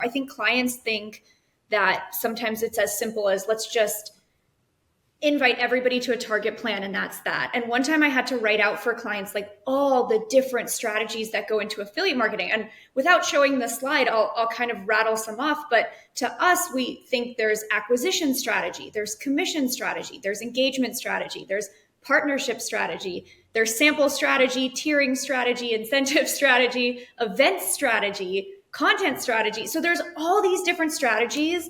I think clients think that sometimes it's as simple as let's just invite everybody to a target plan and that's that. And one time I had to write out for clients like all the different strategies that go into affiliate marketing. And without showing the slide, I'll kind of rattle some off. But to us, we think there's acquisition strategy, there's commission strategy, there's engagement strategy, there's partnership strategy, there's sample strategy, tiering strategy, incentive strategy, event strategy, content strategy. So there's all these different strategies.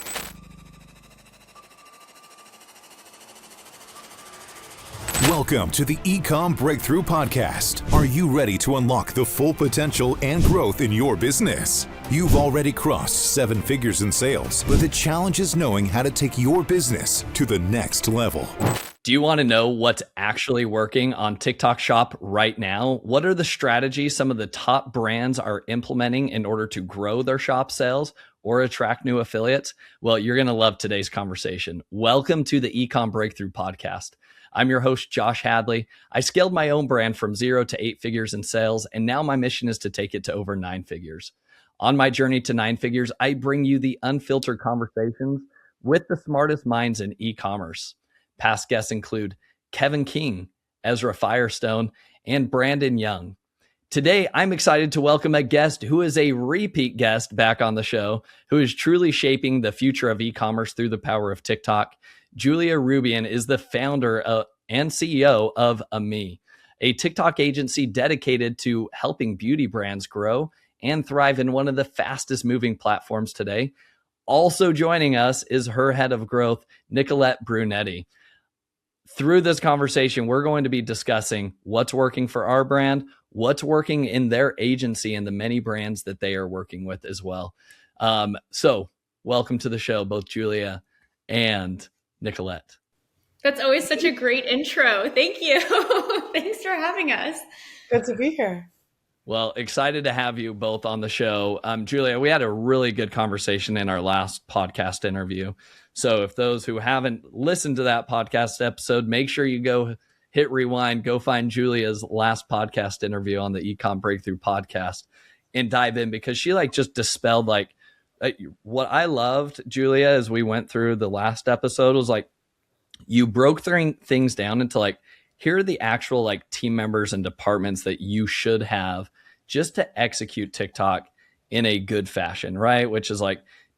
Welcome to the Ecomm Breakthrough Podcast. Are you ready to unlock the full potential and growth in your business? You've already crossed 7 figures in sales, but the challenge is knowing how to take your business to the next level. Do you want to know what's actually working on TikTok Shop right now? What are the strategies some of the top brands are implementing in order to grow their shop sales or attract new affiliates? Well, you're going to love today's conversation. Welcome to the Ecomm Breakthrough Podcast. I'm your host, Josh Hadley. I scaled my own brand from 0 to 8 figures in sales, and now my mission is to take it to over 9 figures. On my journey to 9 figures, I bring you the unfiltered conversations with the smartest minds in e-commerce. Past guests include Kevin King, Ezra Firestone, and Brandon Young. Today, I'm excited to welcome a guest who is a repeat guest back on the show, who is truly shaping the future of e-commerce through the power of TikTok. Julia Rubian is the founder and CEO of Ecomm, a TikTok agency dedicated to helping beauty brands grow and thrive in one of the fastest moving platforms today. Also joining us is her head of growth, Nicolette Brunetti. Through this conversation, we're going to be discussing what's working for our brand, what's working in their agency, and the many brands that they are working with as well. So welcome to the show, both Julia and Nicolette. That's always such a great intro. Thank you. Thanks for having us. Good to be here. Well, excited to have you both on the show. Julia, we had a really good conversation in our last podcast interview. So if those who haven't listened to that podcast episode, make sure you go hit rewind, go find Julia's last podcast interview on the Ecomm Breakthrough Podcast and dive in, because she just dispelled what I loved, Julia, as we went through the last episode was you broke things down into here are the actual team members and departments that you should have just to execute TikTok in a good fashion, right? Which is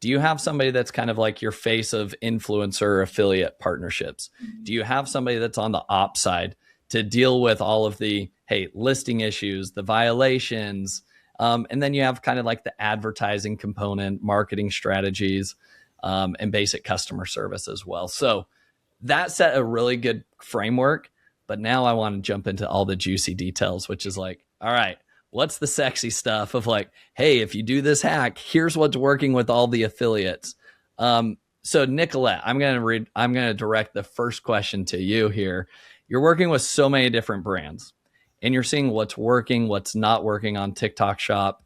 do you have somebody that's kind of your face of influencer affiliate partnerships? Do you have somebody that's on the ops side to deal with all of the, listing issues, the violations, and then you have kind of the advertising component, marketing strategies, and basic customer service as well. So that set a really good framework. But now I want to jump into all the juicy details, which is all right, what's the sexy stuff of hey, if you do this hack, here's what's working with all the affiliates. So Nicolette, I'm going to direct the first question to you here. You're working with so many different brands and you're seeing what's working, what's not working on TikTok Shop.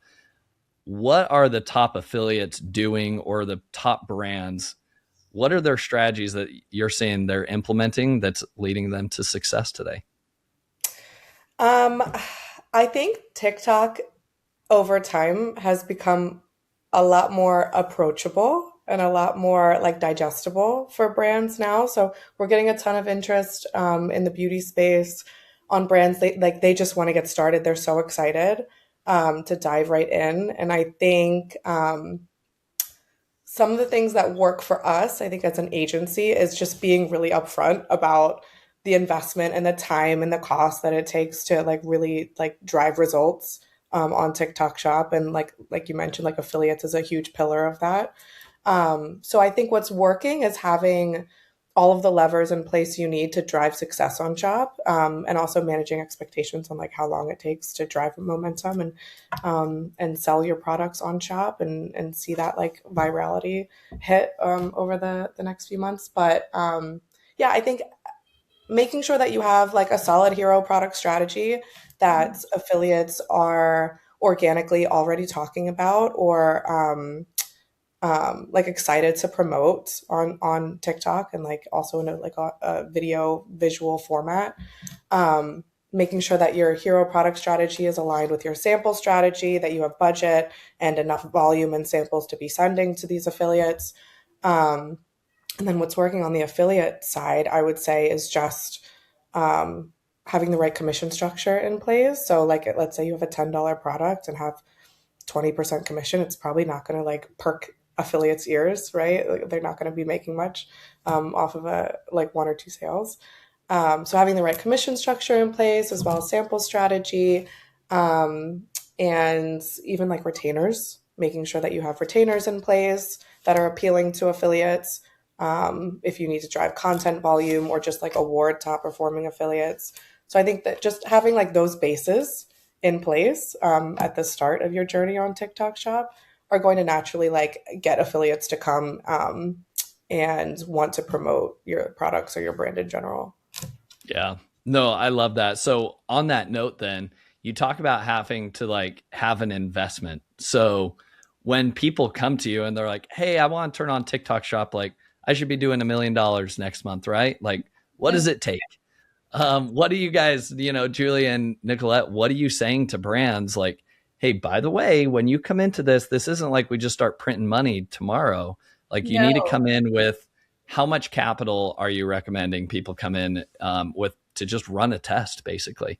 What are the top affiliates doing, or the top brands? What are their strategies that you're seeing they're implementing that's leading them to success today? I think TikTok over time has become a lot more approachable and a lot more digestible for brands now. So we're getting a ton of interest in the beauty space on brands. They just want to get started. They're so excited to dive right in. And I think some of the things that work for us, I think as an agency, is just being really upfront about the investment and the time and the cost that it takes to really drive results on TikTok Shop. And like you mentioned, affiliates is a huge pillar of that. So I think what's working is having all of the levers in place you need to drive success on Shop, and also managing expectations on how long it takes to drive momentum and sell your products on Shop and see that virality hit over the next few months. But I think making sure that you have a solid hero product strategy that affiliates are organically already talking about or excited to promote on TikTok and also in a video visual format. making sure that your hero product strategy is aligned with your sample strategy, that you have budget and enough volume and samples to be sending to these affiliates. And then what's working on the affiliate side, I would say, is just having the right commission structure in place. So like, let's say you have a $10 product and have 20% commission, it's probably not going to like perk affiliates' ears, right? Like, they're not going to be making much off of a like 1 or 2 sales. So having the right commission structure in place, as well as sample strategy, and even like retainers, making sure that you have retainers in place that are appealing to affiliates. If you need to drive content volume or just like award top performing affiliates. So I think that just having like those bases in place at the start of your journey on TikTok Shop are going to naturally like get affiliates to come and want to promote your products or your brand in general. Yeah, no, I love that. So on that note, then you talk about having to like have an investment. So when people come to you and they're like, hey, I want to turn on TikTok Shop, like I should be doing $1 million next month, right? Like, what does it take? What do you guys, Julia and Nicolette, what are you saying to brands like, hey, by the way, when you come into this isn't like we just start printing money tomorrow. Like you need to come in with how much capital are you recommending people come in with to just run a test, basically?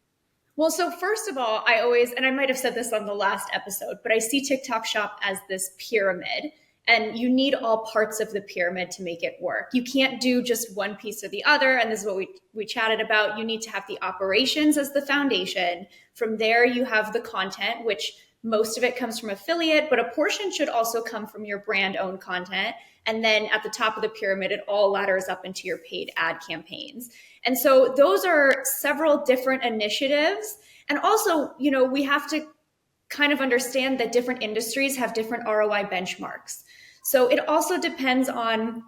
Well, so first of all, I always, and I might have said this on the last episode, but I see TikTok Shop as this pyramid. And you need all parts of the pyramid to make it work. You can't do just one piece or the other. And this is what we chatted about. You need to have the operations as the foundation. From there, you have the content, which most of it comes from affiliate, but a portion should also come from your brand owned content. And then at the top of the pyramid, it all ladders up into your paid ad campaigns. And so those are several different initiatives. And also, we have to kind of understand that different industries have different ROI benchmarks. So it also depends on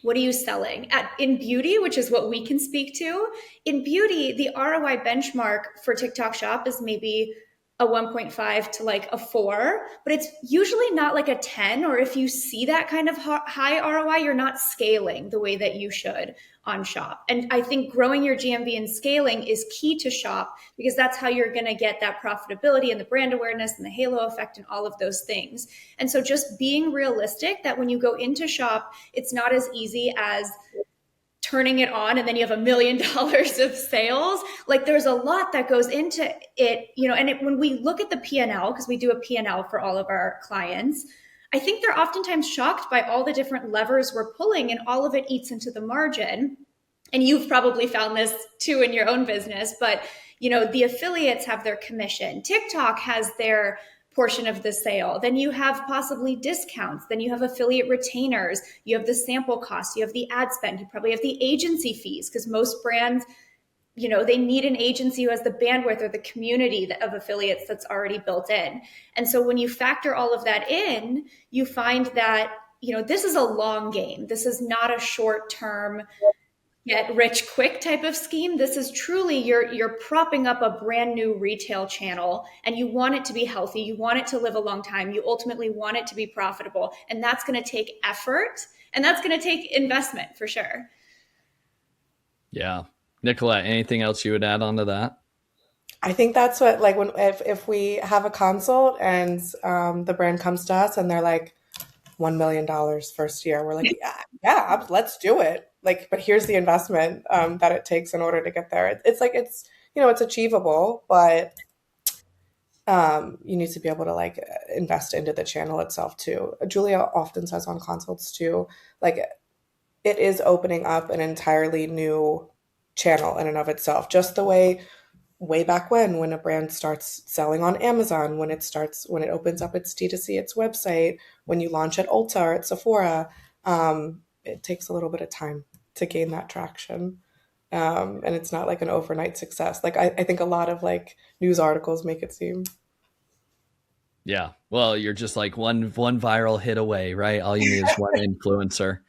what are you selling in beauty, which is what we can speak to. In beauty, the ROI benchmark for TikTok Shop is maybe a 1.5 to like a 4, but it's usually not like a 10. Or if you see that kind of high ROI, you're not scaling the way that you should on Shop. And I think growing your GMV and scaling is key to Shop, because that's how you're going to get that profitability and the brand awareness and the halo effect and all of those things. And so just being realistic that when you go into Shop, it's not as easy as turning it on and then you have $1 million of sales. Like there's a lot that goes into it, and when we look at the P&L, because we do a P&L for all of our clients, I think they're oftentimes shocked by all the different levers we're pulling, and all of it eats into the margin. And you've probably found this too in your own business, but the affiliates have their commission. TikTok has their portion of the sale. Then you have possibly discounts. Then you have affiliate retainers. You have the sample costs. You have the ad spend. You probably have the agency fees, because most brands, they need an agency who has the bandwidth or the community of affiliates that's already built in. And so when you factor all of that in, you find that, this is a long game. This is not a short-term get rich quick type of scheme. This is truly you're propping up a brand new retail channel, and you want it to be healthy. You want it to live a long time. You ultimately want it to be profitable. And that's going to take effort, and that's going to take investment for sure. Yeah. Nicolette, anything else you would add on to that? I think that's what, like, if we have a consult and the brand comes to us and they're like, $1 million first year, we're like, yeah, let's do it. Like, but here's the investment that it takes in order to get there. It's like, it's achievable, but you need to be able to like invest into the channel itself too. Julia often says on consults too, like it is opening up an entirely new channel in and of itself, just the way back when a brand starts selling on Amazon, when it opens up its D2C, its website, when you launch at Ulta or at Sephora, it takes a little bit of time to gain that traction. And it's not like an overnight success. Like I think a lot of like news articles make it seem. Yeah. Well, you're just like one viral hit away, right? All you need is one influencer.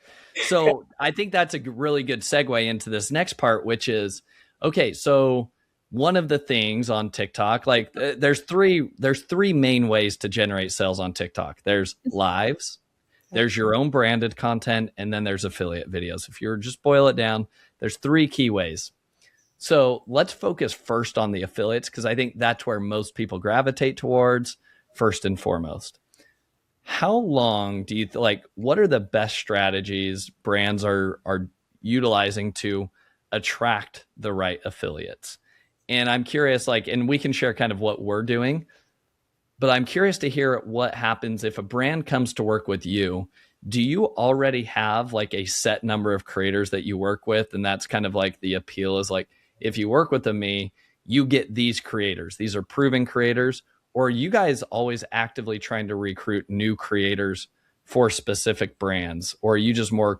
So I think that's a really good segue into this next part, which is, okay, so one of the things on TikTok, like there's three main ways to generate sales on TikTok. There's lives, there's your own branded content, and then there's affiliate videos. If you just boil it down, there's 3 key ways. So let's focus first on the affiliates, because I think that's where most people gravitate towards first and foremost. How long do you like, what are the best strategies brands are utilizing to attract the right affiliates? And I'm curious, like, and we can share kind of what we're doing, but I'm curious to hear what happens if a brand comes to work with you. Do you already have like a set number of creators that you work with? And that's kind of like the appeal is like, if you work with me, you get these creators. These are proven creators. Or are you guys always actively trying to recruit new creators for specific brands? Or are you just more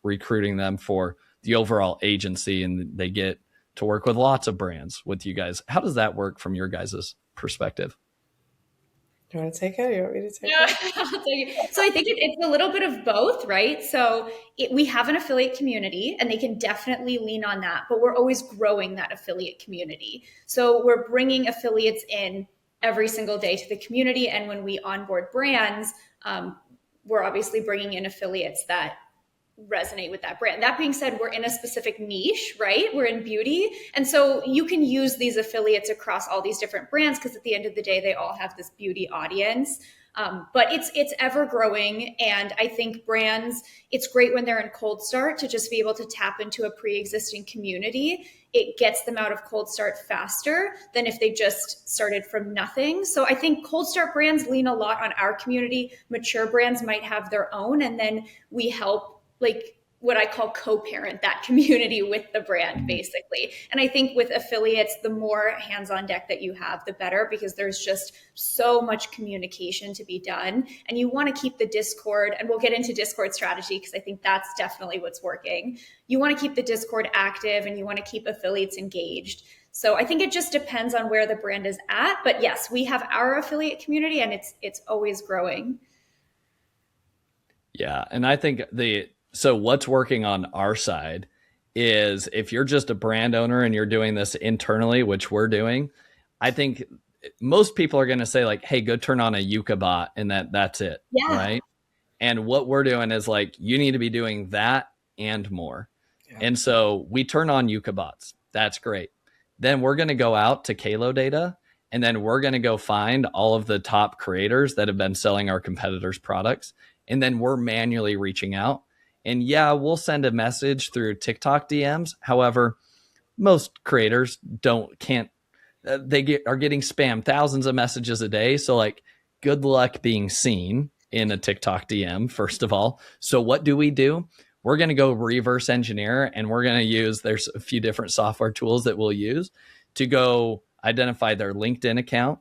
recruiting them for the overall agency and they get to work with lots of brands with you guys? How does that work from your guys' perspective? Do you want to take it? You want me to take it? I'll tell you. So I think it's a little bit of both, right? So we have an affiliate community and they can definitely lean on that, but we're always growing that affiliate community. So we're bringing affiliates in every single day to the community. And when we onboard brands, we're obviously bringing in affiliates that resonate with that brand. That being said, we're in a specific niche, right? We're in beauty. And so you can use these affiliates across all these different brands because at the end of the day, they all have this beauty audience. But it's ever growing. And I think brands, it's great when they're in cold start to just be able to tap into a pre-existing community. It gets them out of cold start faster than if they just started from nothing. So I think cold start brands lean a lot on our community. Mature brands might have their own. And then we help like what I call co-parent that community with the brand, basically. And I think with affiliates, the more hands on deck that you have, the better, because there's just so much communication to be done. And you want to keep the Discord, and we'll get into Discord strategy because I think that's definitely what's working. You want to keep the Discord active and you want to keep affiliates engaged. So I think it just depends on where the brand is at. But yes, we have our affiliate community and it's always growing. Yeah. And I think so what's working on our side is if you're just a brand owner and you're doing this internally, which we're doing, I think most people are going to say like, hey, go turn on a Yuka bot and that's it. Yeah. Right. And what we're doing is like, you need to be doing that and more. Yeah. And so we turn on Yuka bots. That's great. Then we're going to go out to Kalo data and then we're going to go find all of the top creators that have been selling our competitors' products. And then we're manually reaching out. And yeah, we'll send a message through TikTok DMs. However, most creators are getting spammed thousands of messages a day. So like, good luck being seen in a TikTok DM, first of all. So what do? We're going to go reverse engineer and we're going to use, there's a few different software tools that we'll use to go identify their LinkedIn account,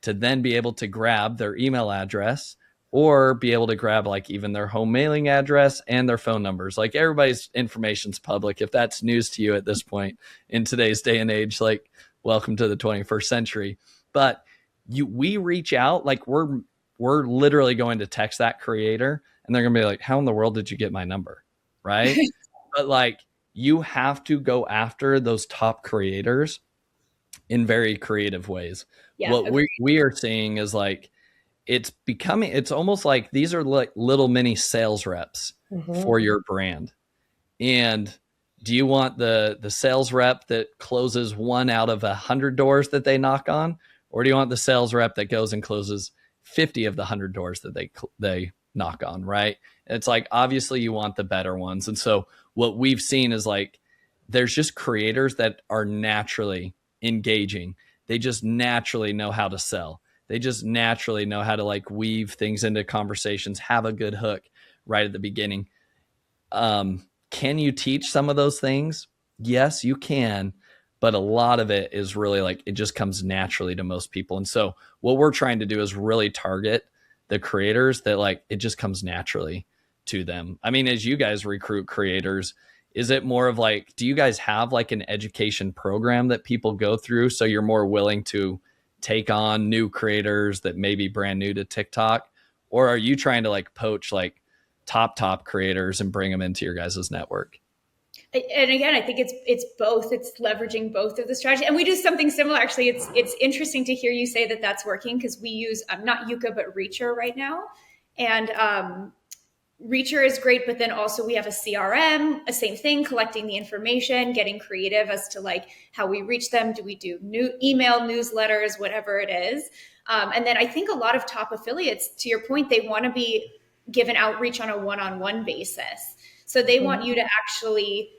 to then be able to grab their email address, or be able to grab like even their home mailing address and their phone numbers. Like everybody's information's public. If that's news to you at this point in today's day and age, like welcome to the 21st century. But we reach out, like we're literally going to text that creator and they're going to be like, how in the world did you get my number? Right. But like you have to go after those top creators in very creative ways. Yeah, what we are seeing is like, it's almost like these are like little mini sales reps for your brand. And do you want the sales rep that closes 1 out of 100 doors that they knock on? Or do you want the sales rep that goes and closes 50 of the 100 doors that they knock on, right? It's like, obviously you want the better ones. And so what we've seen is like, there's just creators that are naturally engaging. They just naturally know how to sell. They just naturally know how to like weave things into conversations, have a good hook right at the beginning. Can you teach some of those things? Yes, you can. But a lot of it is really like, it just comes naturally to most people. And so what we're trying to do is really target the creators that like, it just comes naturally to them. I mean, as you guys recruit creators, is it more of like, do you guys have like an education program that people go through? So you're more willing to take on new creators that may be brand new to TikTok? Or are you trying to like poach like top creators and bring them into your guys' network? And again, I think it's both. It's leveraging both of the strategy. And we do something similar. Actually, it's interesting to hear you say that that's working because we use not Yuka, but Reacher right now. And Reacher is great, but then also we have a CRM, a same thing, collecting the information, getting creative as to like how we reach them. Do we do new email newsletters, whatever it is? And then I think a lot of top affiliates, to your point, they want to be given outreach on a one-on-one basis. So they want you to actually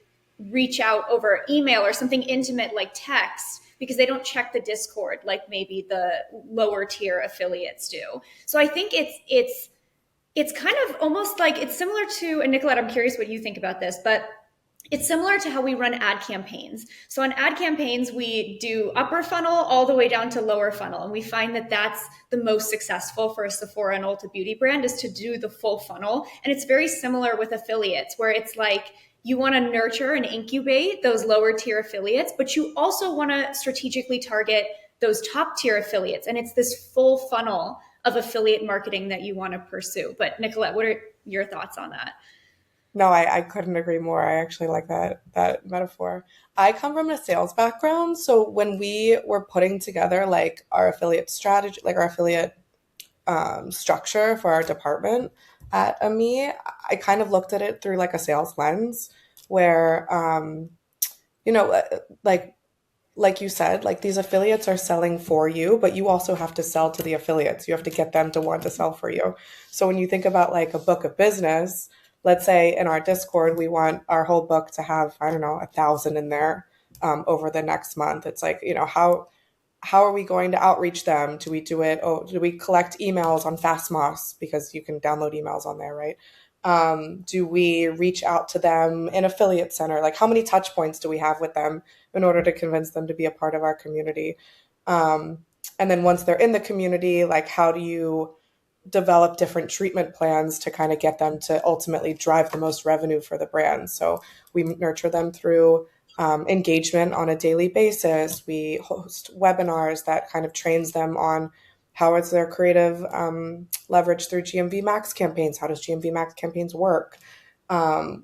reach out over email or something intimate like text, because they don't check the Discord like maybe the lower tier affiliates do. So I think it's kind of almost like it's similar to, and Nicolette, I'm curious what you think about this, but it's similar to how we run ad campaigns. So on ad campaigns, we do upper funnel all the way down to lower funnel. And we find that that's the most successful for a Sephora and Ulta Beauty brand, is to do the full funnel. And it's very similar with affiliates, where it's like you want to nurture and incubate those lower tier affiliates, but you also want to strategically target those top tier affiliates. And it's this full funnel of affiliate marketing that you want to pursue. But Nicolette, what are your thoughts on that? No, I couldn't agree more. I actually like that metaphor. I come from a sales background. So when we were putting together like our affiliate strategy, like our affiliate structure for our department at AMI, I kind of looked at it through like a sales lens where, like you said, like these affiliates are selling for you, but you also have to sell to the affiliates. You have to get them to want to sell for you. So when you think about like a book of business, let's say in our Discord, we want our whole book to have, 1,000 in there over the next month. It's like, how are we going to outreach them? Do we do it? Oh, do we collect emails on Fastmoss? Because you can download emails on there, right? Do we reach out to them in Affiliate Center? Like how many touch points do we have with them in order to convince them to be a part of our community? And then once they're in the community, like how do you develop different treatment plans to kind of get them to ultimately drive the most revenue for the brand? So we nurture them through engagement on a daily basis. We host webinars that kind of trains them on how is their creative leverage through GMV Max campaigns. How does GMV Max campaigns work?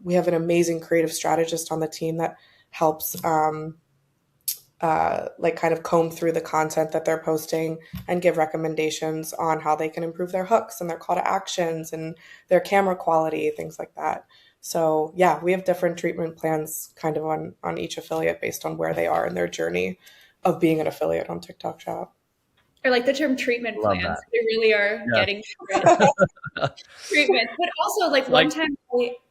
We have an amazing creative strategist on the team that helps like kind of comb through the content that they're posting and give recommendations on how they can improve their hooks and their call to actions and their camera quality, things like that. So yeah, we have different treatment plans kind of on each affiliate based on where they are in their journey of being an affiliate on TikTok Shop. I like the term treatment Love plans. that. They really are getting treatment. But also like one time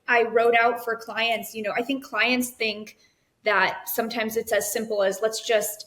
I wrote out for clients, I think clients think that sometimes it's as simple as let's just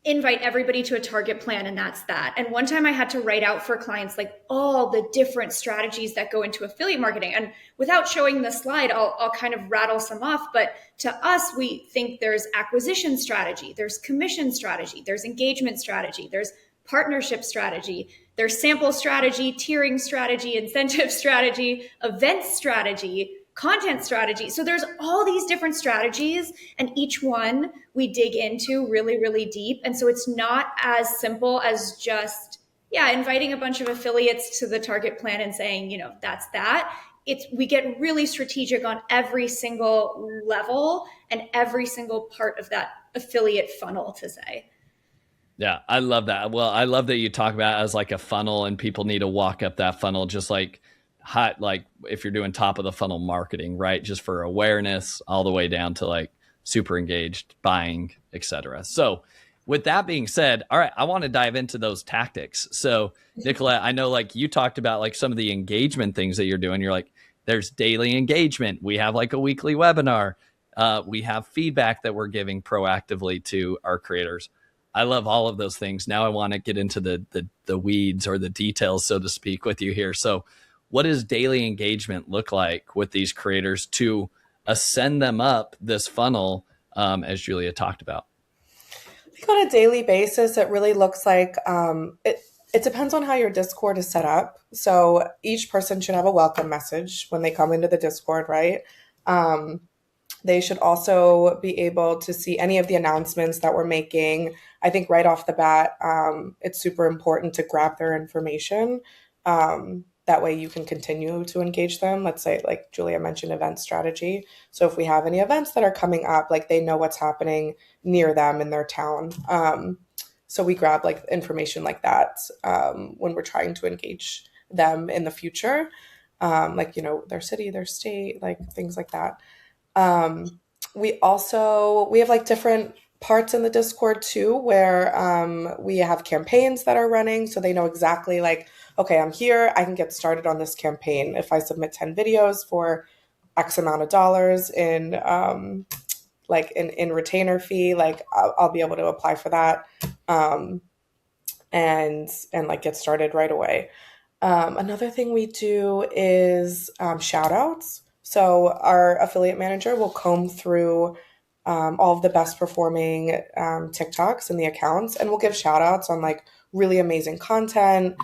invite everybody to a target plan and that's that. And one time I had to write out for clients like all the different strategies that go into affiliate marketing. And without showing the slide, I'll kind of rattle some off. But to us, we think there's acquisition strategy, there's commission strategy, there's engagement strategy, there's partnership strategy, there's sample strategy, tiering strategy, incentive strategy, event strategy, content strategy. So there's all these different strategies, and each one we dig into really, really deep. And so it's not as simple as just, inviting a bunch of affiliates to the target plan and saying, that's that. We get really strategic on every single level and every single part of that affiliate funnel, to say. Yeah, I love that. Well, I love that you talk about it as like a funnel, and people need to walk up that funnel just like hot, like if you're doing top of the funnel marketing, right? Just for awareness all the way down to like super engaged buying, etc. So with that being said, all right, I want to dive into those tactics. So Nicolette, I know like you talked about like some of the engagement things that you're doing. You're like, there's daily engagement. We have like a weekly webinar. We have feedback that we're giving proactively to our creators. I love all of those things. Now I want to get into the weeds or the details, so to speak, with you here. So what does daily engagement look like with these creators to ascend them up this funnel, as Julia talked about? I think on a daily basis, it really looks like it depends on how your Discord is set up. So each person should have a welcome message when they come into the Discord, right? They should also be able to see any of the announcements that we're making. I think right off the bat, it's super important to grab their information. That way you can continue to engage them. Let's say, like Julia mentioned, event strategy. So if we have any events that are coming up, like they know what's happening near them in their town. So we grab like information like that when we're trying to engage them in the future. like, their city, their state, like things like that. We have like different parts in the Discord too, where we have campaigns that are running. So they know exactly like, okay, I'm here, I can get started on this campaign. If I submit 10 videos for X amount of dollars in like in retainer fee, like I'll be able to apply for that and like get started right away. Another thing we do is shout outs. So our affiliate manager will comb through all of the best performing TikToks and the accounts, and we'll give shout outs on like really amazing content.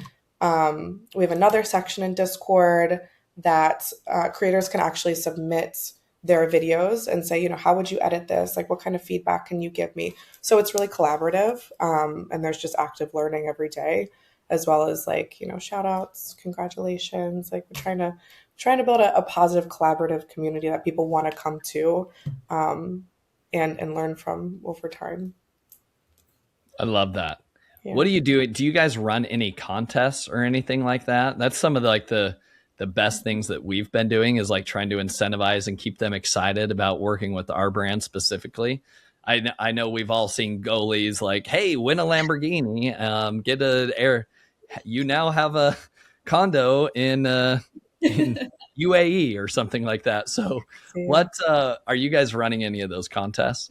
We have another section in Discord that creators can actually submit their videos and say, how would you edit this? Like, what kind of feedback can you give me? So it's really collaborative. And there's just active learning every day, as well as like, shout outs, congratulations. Like we're trying to build a positive collaborative community that people want to come to and learn from over time. I love that. Yeah. What do you do? Do you guys run any contests or anything like that? That's some of the best things that we've been doing is like trying to incentivize and keep them excited about working with our brand specifically. I know we've all seen goalies like, hey, win a Lamborghini, get an air. You now have a condo in UAE or something like that. So what are you guys running any of those contests?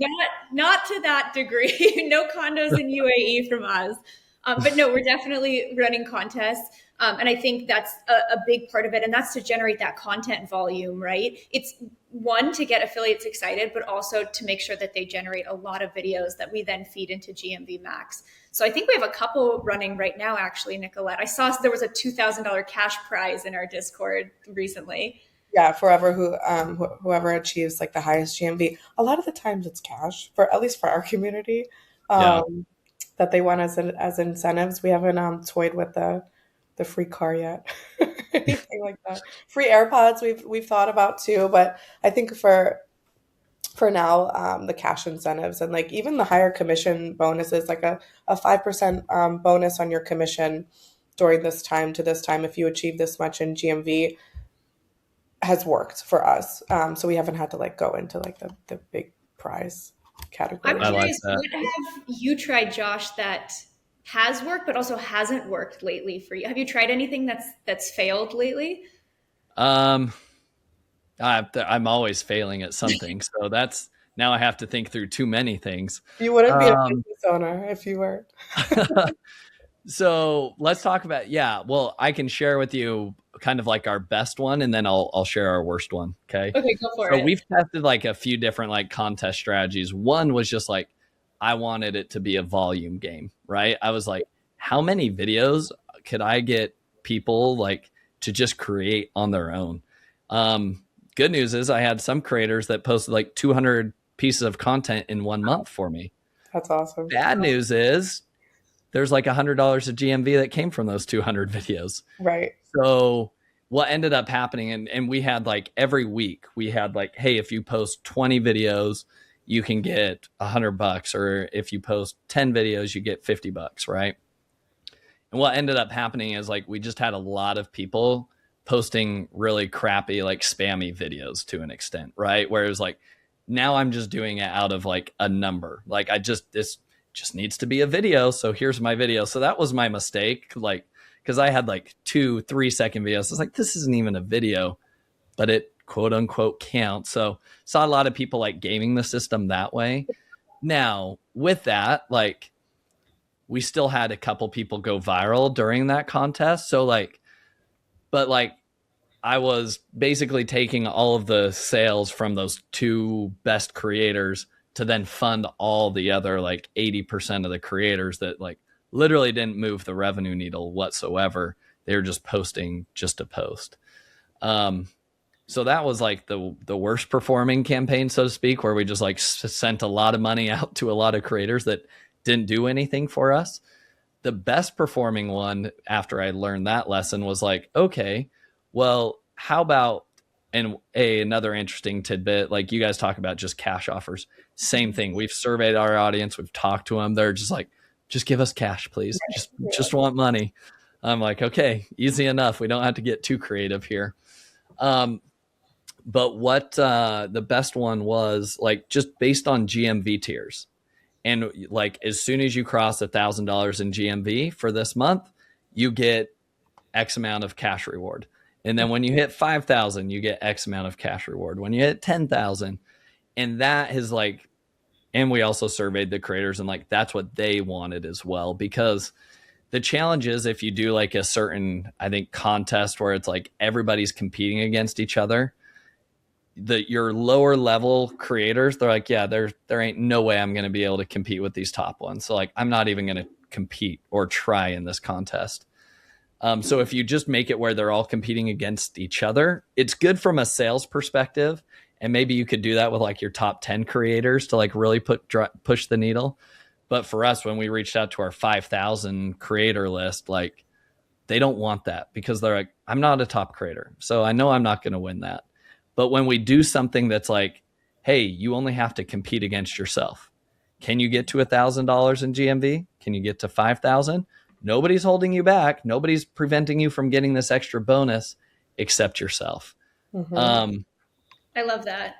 Not to that degree. No condos in UAE from us. But no, we're definitely running contests. And I think that's a big part of it. And that's to generate that content volume, right? It's one, to get affiliates excited, but also to make sure that they generate a lot of videos that we then feed into GMV Max. So I think we have a couple running right now, actually, Nicolette. I saw there was a $2,000 cash prize in our Discord recently. Yeah, forever whoever achieves like the highest GMV. A lot of the times it's cash, for at least for our community, that they want as incentives. We haven't toyed with the free car yet, anything like that. Free AirPods we've thought about too, but I think for now, the cash incentives and like even the higher commission bonuses, like a 5% bonus on your commission during this time to this time if you achieve this much in GMV has worked for us. So we haven't had to like go into like the big prize category. I'm curious, what have you tried, Josh, that has worked but also hasn't worked lately for you? Have you tried anything that's failed lately? I'm always failing at something. So that's, now I have to think through too many things. You wouldn't be a business owner if you weren't. So let's talk about, well, I can share with you kind of like our best one, and then I'll share our worst one. Okay, go for it. So we've tested like a few different like contest strategies. One was just like, I wanted it to be a volume game, right? I was like, how many videos could I get people like to just create on their own? Good news is I had some creators that posted like 200 pieces of content in 1 month for me. That's awesome. Bad news is there's like $100 of GMV that came from those 200 videos. Right. So what ended up happening, and we had like every week we had like, hey, if you post 20 videos, you can get $100, or if you post 10 videos, you get $50, right? And what ended up happening is like we just had a lot of people posting really crappy, like spammy videos to an extent, right? Where it was like, now I'm just doing it out of like a number. Like this just needs to be a video. So here's my video. So that was my mistake. Like, cause I had like 2-3 second videos. I was like, this isn't even a video, but it quote unquote counts. So saw a lot of people like gaming the system that way. Now with that, like we still had a couple people go viral during that contest. So like, but like I was basically taking all of the sales from those 2 best creators to then fund all the other like 80% of the creators that like literally didn't move the revenue needle whatsoever. They were just posting just to post. So that was like the worst performing campaign, so to speak, where we just like sent a lot of money out to a lot of creators that didn't do anything for us. The best performing one after I learned that lesson was like, okay, well, how about, and another interesting tidbit, like you guys talk about just cash offers. Same thing. We've surveyed our audience. We've talked to them. They're just like, just give us cash, please. Just want money. I'm like, okay, easy enough. We don't have to get too creative here. But what the best one was, like, just based on GMV tiers. And like, as soon as you cross $1,000 in GMV for this month, you get X amount of cash reward. And then when you hit 5,000, you get X amount of cash reward. When you hit 10,000, and that is like, and we also surveyed the creators, and like, that's what they wanted as well. Because the challenge is, if you do like a certain, I think, contest where it's like everybody's competing against each other, your lower level creators, they're like, yeah, there ain't no way I'm going to be able to compete with these top ones. So like, I'm not even going to compete or try in this contest. So if you just make it where they're all competing against each other, it's good from a sales perspective. And maybe you could do that with like your top 10 creators to like really push the needle. But for us, when we reached out to our 5,000 creator list, like, they don't want that, because they're like, I'm not a top creator, so I know I'm not going to win that. But when we do something that's like, hey, you only have to compete against yourself. Can you get to $1,000 in GMV? Can you get to 5,000? Nobody's holding you back. Nobody's preventing you from getting this extra bonus except yourself. Mm-hmm. I love that.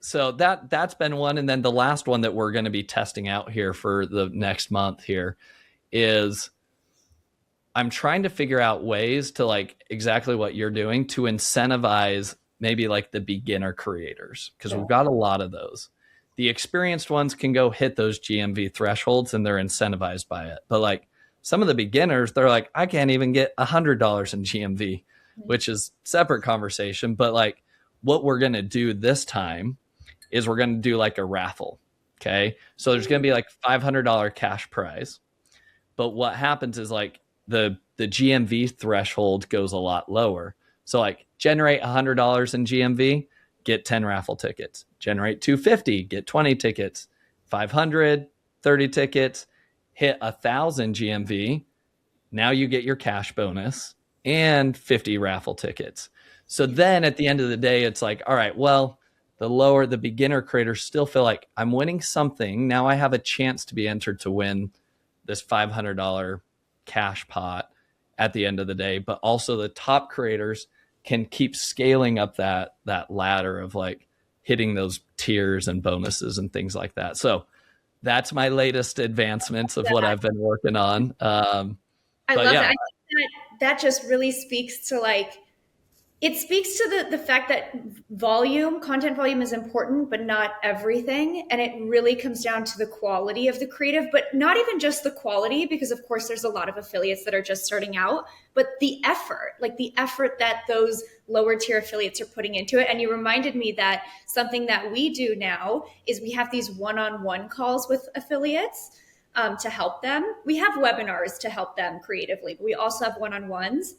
So that's been one. And then the last one that we're going to be testing out here for the next month here is, I'm trying to figure out ways to, like, exactly what you're doing to incentivize maybe like the beginner creators, because we've got a lot of those. The experienced ones can go hit those GMV thresholds and they're incentivized by it. But like, some of the beginners, they're like, I can't even get $100 in GMV, which is separate conversation. But like, what we're going to do this time is we're going to do like a raffle. Okay. So there's going to be like $500 cash prize. But what happens is like the GMV threshold goes a lot lower. So like, generate $100 in GMV, get 10 raffle tickets. Generate $250, get 20 tickets. 500, 30 tickets. Hit 1,000 GMV, now you get your cash bonus and 50 raffle tickets. So then at the end of the day, it's like, all right, well, the beginner creators still feel like, I'm winning something. Now I have a chance to be entered to win this $500 cash pot at the end of the day. But also the top creators can keep scaling up that ladder of like hitting those tiers and bonuses and things like that. So that's my latest advancements of what I've been working on. I love that. I think that just really speaks to like, it speaks to the fact that content volume is important, but not everything. And it really comes down to the quality of the creative, but not even just the quality, because of course there's a lot of affiliates that are just starting out, but the effort that those lower tier affiliates are putting into it. And you reminded me that something that we do now is we have these one-on-one calls with affiliates to help them. We have webinars to help them creatively, but we also have one-on-ones.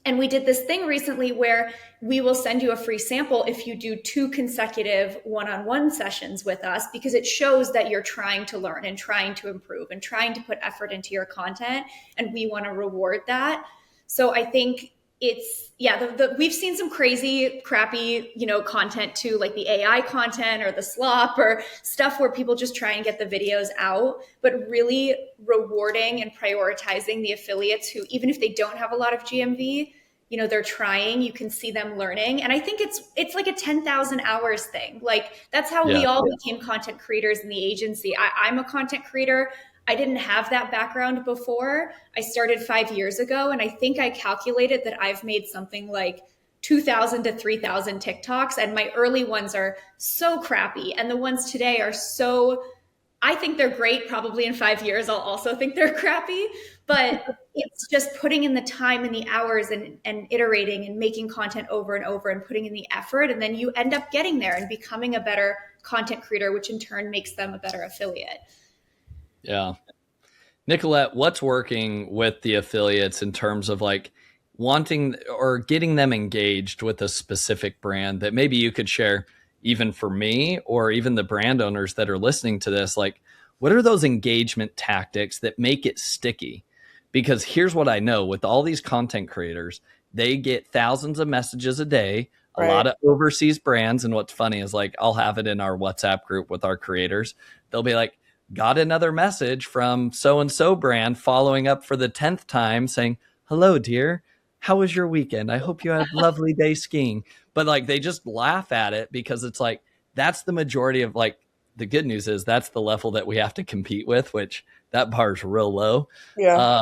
And we did this thing recently where we will send you a free sample if you do 2 consecutive one-on-one sessions with us, because it shows that you're trying to learn and trying to improve and trying to put effort into your content. And we want to reward that. So I think it's, we've seen some crazy, crappy, content too, like the AI content or the slop or stuff where people just try and get the videos out, but really rewarding and prioritizing the affiliates who, even if they don't have a lot of GMV, they're trying, you can see them learning. And I think it's like a 10,000 hours thing. Like, that's how we all became content creators in the agency. I'm a content creator. I didn't have that background before. I started 5 years ago, and I think I calculated that I've made something like 2,000 to 3,000 TikToks, and my early ones are so crappy. And the ones today are I think they're great. Probably in 5 years, I'll also think they're crappy, but it's just putting in the time and the hours and iterating and making content over and over and putting in the effort. And then you end up getting there and becoming a better content creator, which in turn makes them a better affiliate. Yeah. Nicolette, what's working with the affiliates in terms of like wanting or getting them engaged with a specific brand that maybe you could share, even for me or even the brand owners that are listening to this? Like, what are those engagement tactics that make it sticky? Because here's what I know with all these content creators, they get thousands of messages a day, a lot of overseas brands. And what's funny is like, I'll have it in our WhatsApp group with our creators. They'll be like, got another message from so-and-so brand following up for the 10th time saying, hello, dear. how was your weekend? I hope you had a lovely day skiing. But like, they just laugh at it because it's like, that's the majority of, like, the good news is that's the level that we have to compete with, which that bar is real low. Yeah.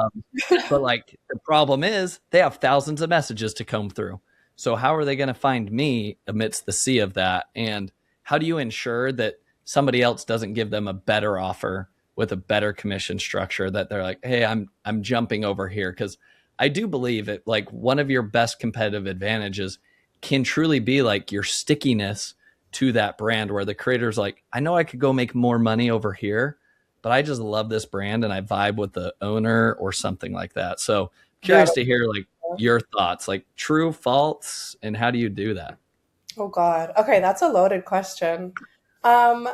But like, the problem is they have thousands of messages to comb through. So how are they going to find me amidst the sea of that? And how do you ensure that somebody else doesn't give them a better offer with a better commission structure, that they're like, hey, I'm jumping over here? Because I do believe it, like, one of your best competitive advantages can truly be like your stickiness to that brand, where the creator's like, I know I could go make more money over here, but I just love this brand and I vibe with the owner or something like that. So Yeah. curious to hear like your thoughts, like true, false, and how do you do that? Oh God. Okay, that's a loaded question. Um,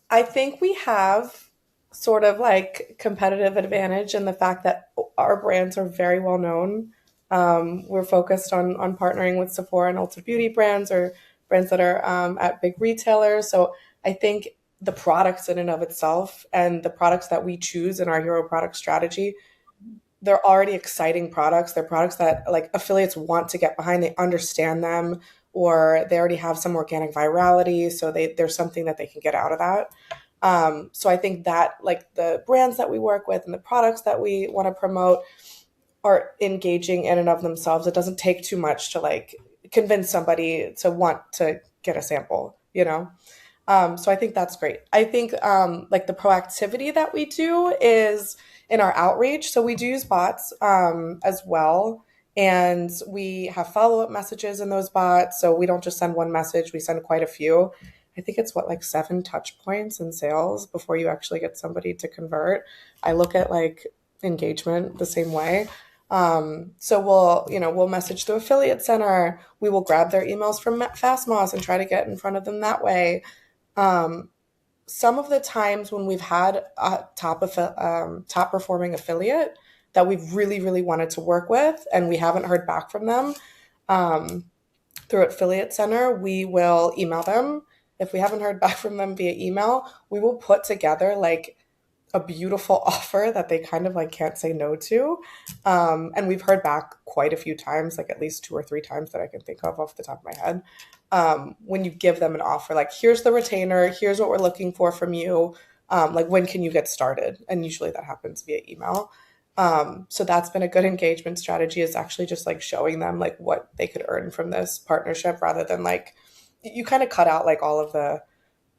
I think we have sort of like competitive advantage in the fact that our brands are very well known. We're focused on partnering with Sephora and Ulta Beauty brands, or brands that are at big retailers. So I think the products in and of itself, and the products that we choose in our hero product strategy, they're already exciting products. They're products that like affiliates want to get behind. They understand them, or they already have some organic virality. So there's something that they can get out of that. So I think that like the brands that we work with and the products that we want to promote are engaging in and of themselves. It doesn't take too much to like convince somebody to want to get a sample, you know? So I think that's great. I think like the proactivity that we do is in our outreach. So we do use bots as well. And we have follow-up messages in those bots. So we don't just send one message, we send quite a few. I think it's like 7 touch points in sales before you actually get somebody to convert. I look at like engagement the same way. So we'll message the affiliate center. We will grab their emails from Fastmoss and try to get in front of them that way. Some of the times when we've had a top performing affiliate that we've really, really wanted to work with and we haven't heard back from them, through Affiliate Center, we will email them. If we haven't heard back from them via email, we will put together like a beautiful offer that they kind of like can't say no to. And we've heard back quite a few times, like at least 2 or 3 times that I can think of off the top of my head. When you give them an offer, like here's the retainer, here's what we're looking for from you. Like when can you get started? And usually that happens via email. So that's been a good engagement strategy, is actually just like showing them like what they could earn from this partnership, rather than like, you kind of cut out like all of the,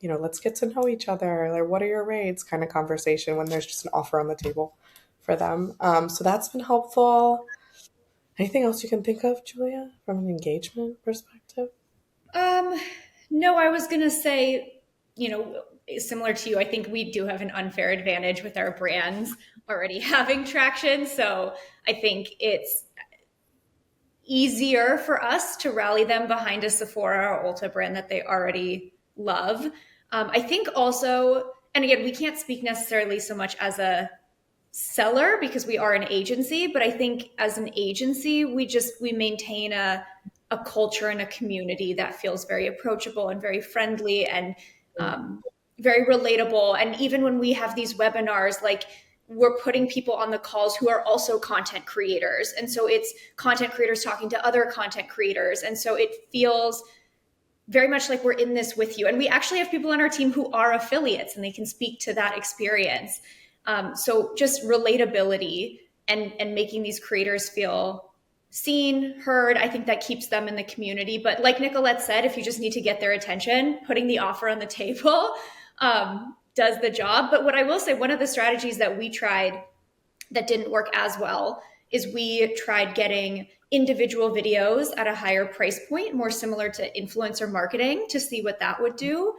let's get to know each other, like what are your rates kind of conversation when there's just an offer on the table for them. So that's been helpful. Anything else you can think of, Julia, from an engagement perspective? No, I was going to say, similar to you, I think we do have an unfair advantage with our brands already having traction. So I think it's easier for us to rally them behind a Sephora or Ulta brand that they already love. I think also, and again, we can't speak necessarily so much as a seller because we are an agency, but I think as an agency, we maintain a culture and a community that feels very approachable and very friendly and very relatable. And even when we have these webinars, like we're putting people on the calls who are also content creators. And so it's content creators talking to other content creators. And so it feels very much like we're in this with you. And we actually have people on our team who are affiliates and they can speak to that experience. So just relatability and making these creators feel seen, heard, I think that keeps them in the community. But like Nicolette said, if you just need to get their attention, putting the offer on the table does the job. But what I will say, one of the strategies that we tried that didn't work as well is we tried getting individual videos at a higher price point, more similar to influencer marketing, to see what that would do.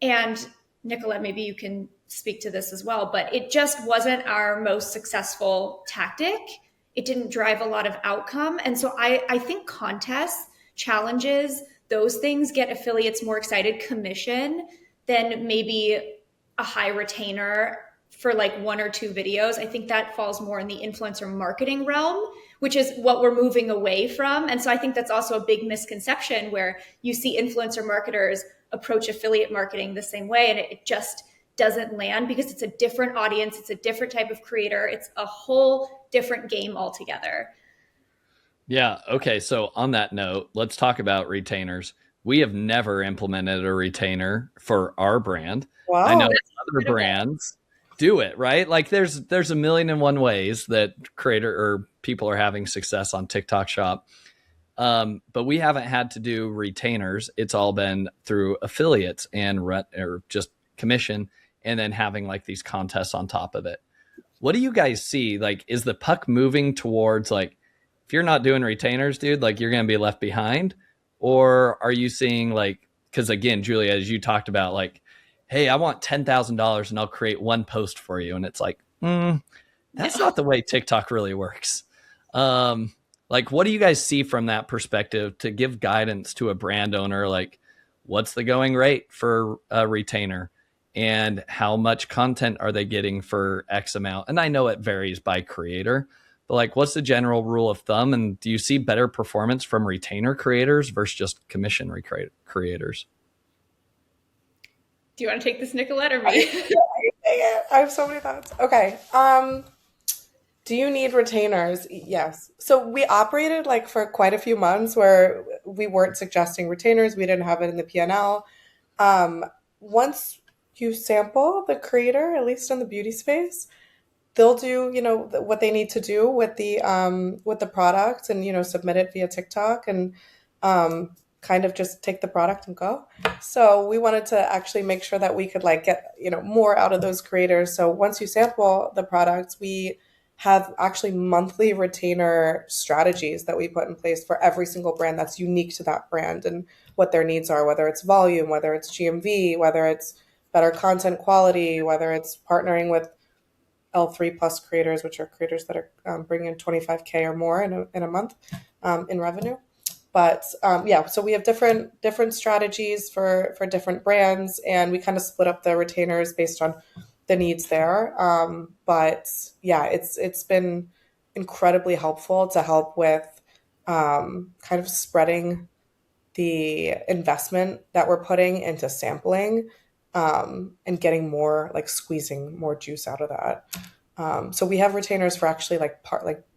And Nicolette, maybe you can speak to this as well, but it just wasn't our most successful tactic. It didn't drive a lot of outcome. And so I think contests, challenges, those things get affiliates more excited, commission, than maybe a high retainer for like 1 or 2 videos. I think that falls more in the influencer marketing realm, which is what we're moving away from. And so I think that's also a big misconception where you see influencer marketers approach affiliate marketing the same way, and it just doesn't land because it's a different audience. It's a different type of creator. It's a whole different game altogether. Yeah. Okay. So on that note, let's talk about retainers. We have never implemented a retainer for our brand. I know Wow. other brands do it, right? Like there's a million and one ways that creator or people are having success on TikTok Shop. But we haven't had to do retainers. It's all been through affiliates and or just commission, and then having like these contests on top of it. What do you guys see? Like, is the puck moving towards like, if you're not doing retainers, dude, like you're going to be left behind? Or are you seeing like, because again, Julia, as you talked about, like, hey, I want $10,000 and I'll create one post for you. And it's like, that's not the way TikTok really works. Like, what do you guys see from that perspective to give guidance to a brand owner? Like, what's the going rate for a retainer? And how much content are they getting for X amount? And I know it varies by creator, but like, what's the general rule of thumb? And do you see better performance from retainer creators versus just commission creators? Do you want to take this, Nicolette, or me? I have so many thoughts. Okay. Do you need retainers? Yes. So we operated like for quite a few months where we weren't suggesting retainers. We didn't have it in the P&L. Once you sample the creator, at least in the beauty space, they'll do, what they need to do with the product and, submit it via TikTok and kind of just take the product and go. So we wanted to actually make sure that we could like get, more out of those creators. So once you sample the products, we have actually monthly retainer strategies that we put in place for every single brand that's unique to that brand and what their needs are, whether it's volume, whether it's GMV, whether it's better content quality, whether it's partnering with L3 plus creators, which are creators that are bringing in 25K or more in a month in revenue. But so we have different strategies for different brands, and we kind of split up the retainers based on the needs there. But yeah, it's been incredibly helpful to help with kind of spreading the investment that we're putting into sampling and getting more, like squeezing more juice out of that. So we have retainers for actually like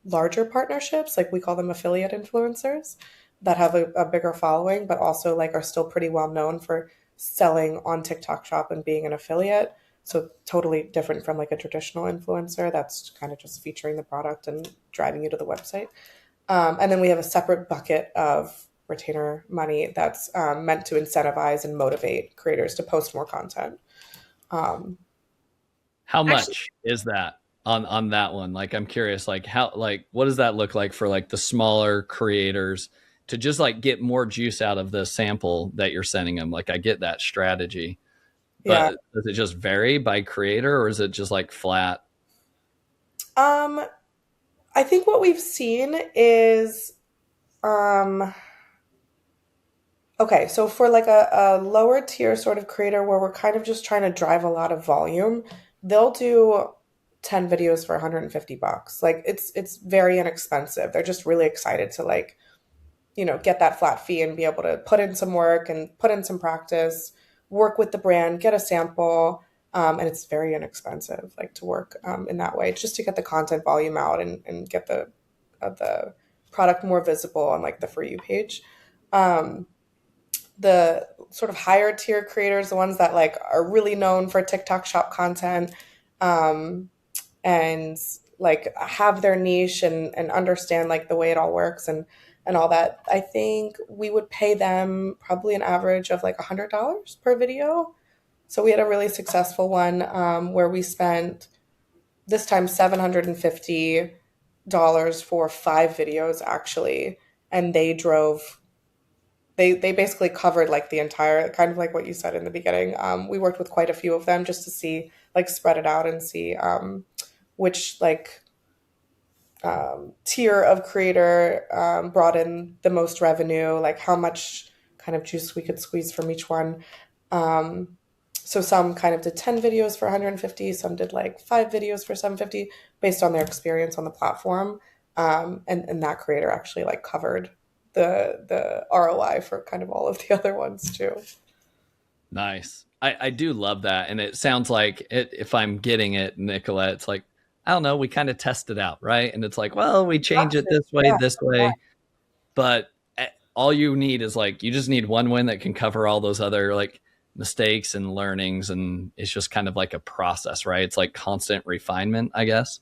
larger partnerships, like we call them affiliate influencers that have a bigger following, but also like are still pretty well known for selling on TikTok Shop and being an affiliate. So totally different from like a traditional influencer that's kind of just featuring the product and driving you to the website. And then we have a separate bucket of retainer money that's meant to incentivize and motivate creators to post more content. How much is that on that one? Like, I'm curious, like what does that look like for like the smaller creators to just like get more juice out of the sample that you're sending them? Like, I get that strategy, but does it just vary by creator or is it just like flat? I think what we've seen is, okay, so for like a lower tier sort of creator where we're kind of just trying to drive a lot of volume, they'll do 10 videos for $150. Like it's very inexpensive. They're just really excited to like, get that flat fee and be able to put in some work and put in some practice, work with the brand, get a sample. And it's very inexpensive, like to work in that way, just to get the content volume out and get the product more visible on like the For You page. The sort of higher tier creators, the ones that like are really known for TikTok Shop content, and like have their niche and understand like the way it all works and all that, I think we would pay them probably an average of like $100 per video. So we had a really successful one where we spent this time $750 for 5 videos actually, and they basically covered like the entire, kind of like what you said in the beginning. We worked with quite a few of them just to see, like spread it out and see which like tier of creator brought in the most revenue, like how much kind of juice we could squeeze from each one. So some kind of did 10 videos for 150, some did like 5 videos for 750 based on their experience on the platform. And that creator actually like covered the ROI for kind of all of the other ones too. Nice. I do love that. And it sounds like if I'm getting it, Nicolette, it's like, I don't know, we kind of test it out, right? And it's like, well, we change it this way, but all you need is like, you just need one win that can cover all those other like mistakes and learnings. And it's just kind of like a process, right? It's like constant refinement, I guess.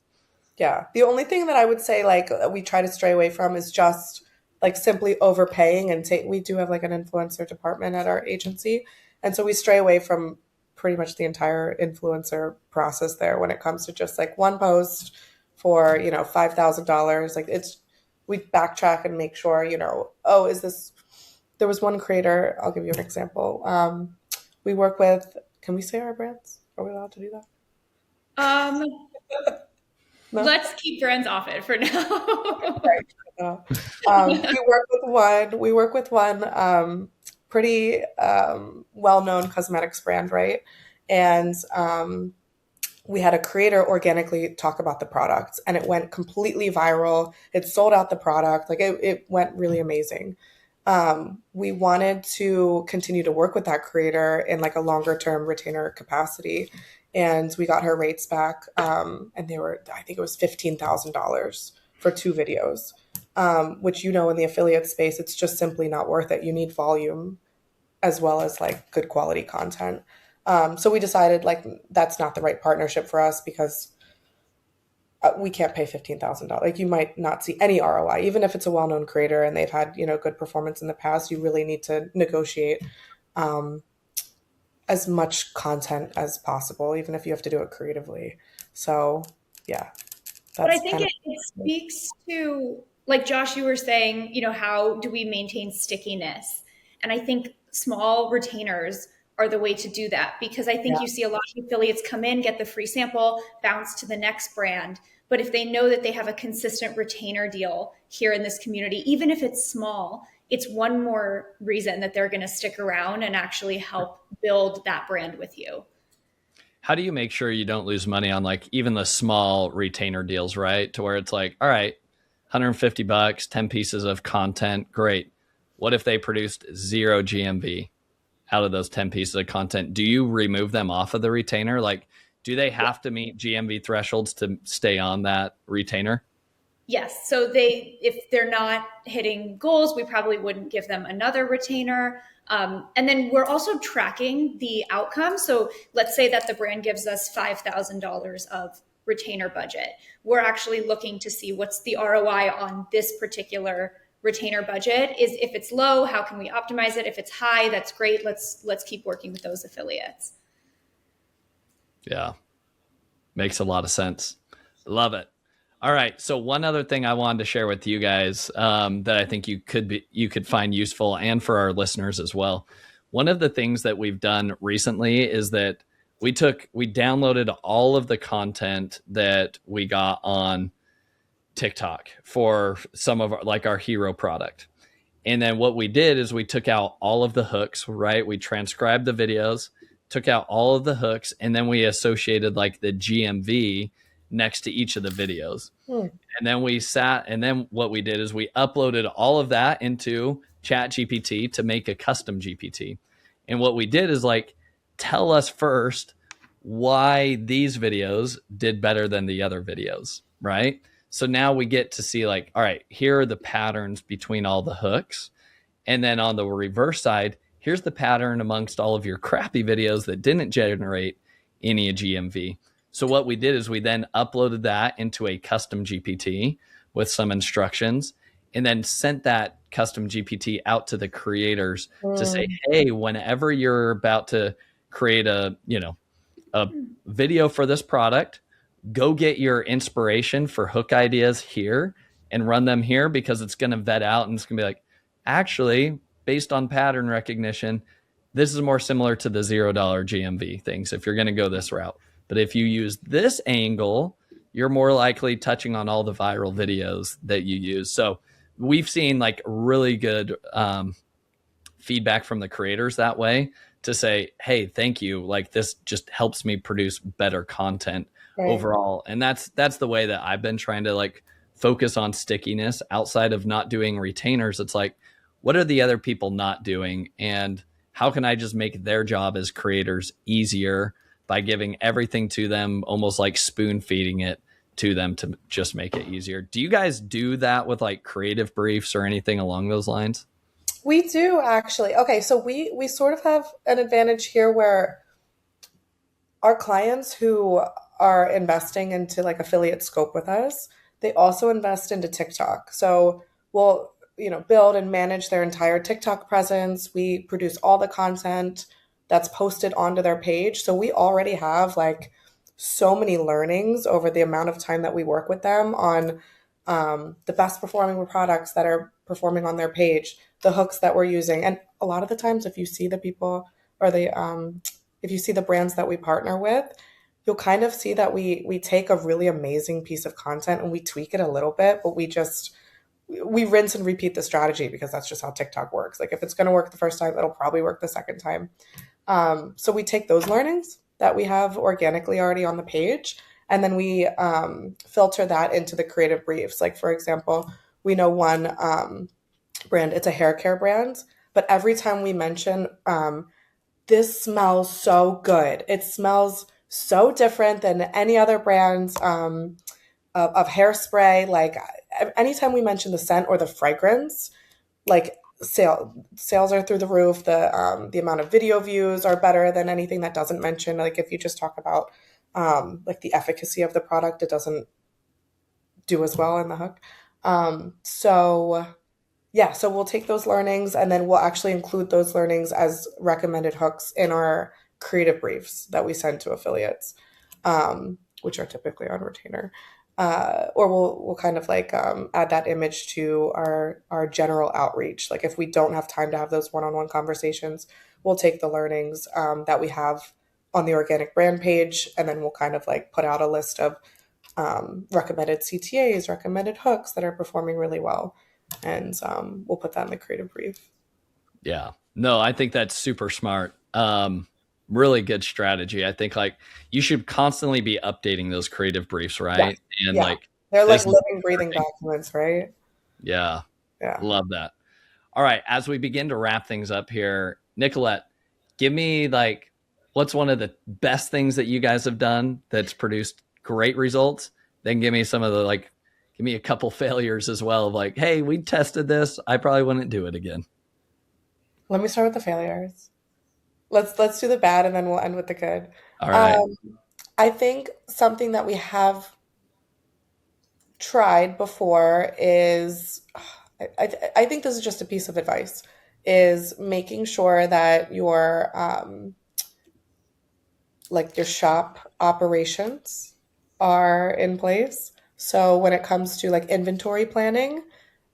Yeah. The only thing that I would say, like, we try to stray away from is just like simply overpaying and we do have like an influencer department at our agency. And so we stray away from pretty much the entire influencer process there when it comes to just like one post for, you know, $5,000. Like we backtrack and make sure, you know, oh, there was one creator, I'll give you an example. We work with, can we say our brands? Are we allowed to do that? No? Let's keep brands off it for now. We work with one pretty well-known cosmetics brand, right? And we had a creator organically talk about the product, and it went completely viral. It sold out the product. Like it went really amazing. We wanted to continue to work with that creator in like a longer term retainer capacity. And we got her rates back. And they were, I think it was $15,000 for 2 videos, which, you know, in the affiliate space, it's just simply not worth it. You need volume as well as like good quality content. So we decided like that's not the right partnership for us because we can't pay $15,000. Like you might not see any ROI, even if it's a well-known creator and they've had, you know, good performance in the past. You really need to negotiate as much content as possible, even if you have to do it creatively. So yeah. But I think it speaks to, like Josh, you were saying, you know, how do we maintain stickiness? And I think small retainers are the way to do that, because I think you see a lot of affiliates come in, get the free sample, bounce to the next brand. But if they know that they have a consistent retainer deal here in this community, even if it's small, it's one more reason that they're going to stick around and actually help build that brand with you. How do you make sure you don't lose money on like even the small retainer deals, right? To where it's like, all right, $150, 10 pieces of content. Great. What if they produced 0 GMV out of those 10 pieces of content? Do you remove them off of the retainer? Like, do they have to meet GMV thresholds to stay on that retainer? Yes. So if they're not hitting goals, we probably wouldn't give them another retainer. And then we're also tracking the outcome. So let's say that the brand gives us $5,000 of retainer budget. We're actually looking to see what's the ROI on this particular retainer budget. Is if it's low, how can we optimize it? If it's high, that's great. Let's keep working with those affiliates. Yeah. Makes a lot of sense. Love it. All right. So one other thing I wanted to share with you guys that I think you could find useful, and for our listeners as well. One of the things that we've done recently is that we downloaded all of the content that we got on TikTok for some of our hero product. And then what we did is we took out all of the hooks, right? We transcribed the videos, took out all of the hooks, and then we associated like the GMV next to each of the videos. And then what we did is we uploaded all of that into ChatGPT to make a custom GPT. And what we did is like, tell us first why these videos did better than the other videos, right? So now we get to see like, all right, here are the patterns between all the hooks. And then on the reverse side, here's the pattern amongst all of your crappy videos that didn't generate any GMV. So what we did is we then uploaded that into a custom GPT with some instructions, and then sent that custom GPT out to the creators to say, hey, whenever you're about to create a video for this product, go get your inspiration for hook ideas here and run them here, because it's going to vet out and it's going to be like, actually, based on pattern recognition, this is more similar to the $0 GMV things if you're going to go this route. But if you use this angle, you're more likely touching on all the viral videos that you use. So we've seen like really good feedback from the creators that way to say, hey, thank you. Like this just helps me produce better content overall. And that's the way that I've been trying to like focus on stickiness outside of not doing retainers. It's like, what are the other people not doing? And how can I just make their job as creators easier by giving everything to them, almost like spoon feeding it to them to just make it easier. Do you guys do that with like creative briefs or anything along those lines? We do actually. Okay, so we sort of have an advantage here where our clients who are investing into like affiliate scope with us, they also invest into TikTok. So we'll, build and manage their entire TikTok presence. We produce all the content that's posted onto their page. So we already have like so many learnings over the amount of time that we work with them on the best performing products that are performing on their page, the hooks that we're using. And a lot of the times, if you see the people or if you see the brands that we partner with, you'll kind of see that we take a really amazing piece of content and we tweak it a little bit, but we rinse and repeat the strategy because that's just how TikTok works. Like if it's going to work the first time, it'll probably work the second time. So we take those learnings that we have organically already on the page, and then we filter that into the creative briefs. Like for example, we know one brand, it's a hair care brand, but every time we mention this smells so good, it smells so different than any other brands of hairspray. Like anytime we mention the scent or the fragrance, like sales are through the roof. The amount of video views are better than anything that doesn't mention. Like if you just talk about like the efficacy of the product, it doesn't do as well in the hook. So we'll take those learnings and then we'll actually include those learnings as recommended hooks in our creative briefs that we send to affiliates, which are typically on retainer. Or we'll kind of like add that image to our general outreach. Like if we don't have time to have those one-on-one conversations, we'll take the learnings that we have on the organic brand page, and then we'll kind of like put out a list of recommended CTAs, recommended hooks that are performing really well. And we'll put that in the creative brief. Yeah, no, I think that's super smart. Really good strategy. I think like you should constantly be updating those creative briefs, right? Yeah. And yeah. like they're like living, breathing documents, right? Yeah. Yeah. Love that. All right. As we begin to wrap things up here, Nicolette, give me like, what's one of the best things that you guys have done that's produced great results? Then give me some of the give me a couple failures as well of like, hey, we tested this. I probably wouldn't do it again. Let me start with the failures. Let's do the bad and then we'll end with the good. All right. I think something that we have tried before is, I think this is just a piece of advice, is making sure that your shop operations are in place. So when it comes to like inventory planning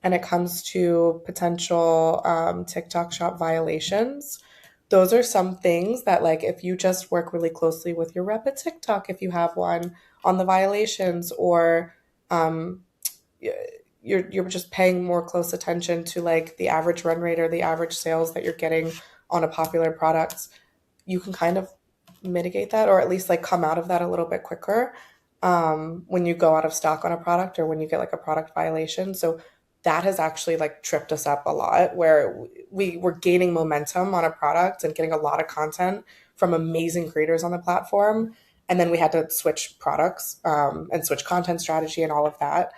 and it comes to potential TikTok shop violations, those are some things that like if you just work really closely with your rep at TikTok, if you have one on the violations, or you're just paying more close attention to like the average run rate or the average sales that you're getting on a popular product, you can kind of mitigate that, or at least like come out of that a little bit quicker when you go out of stock on a product or when you get like a product violation. So that has actually like tripped us up a lot, where we were gaining momentum on a product and getting a lot of content from amazing creators on the platform. And then we had to switch products and switch content strategy and all of that.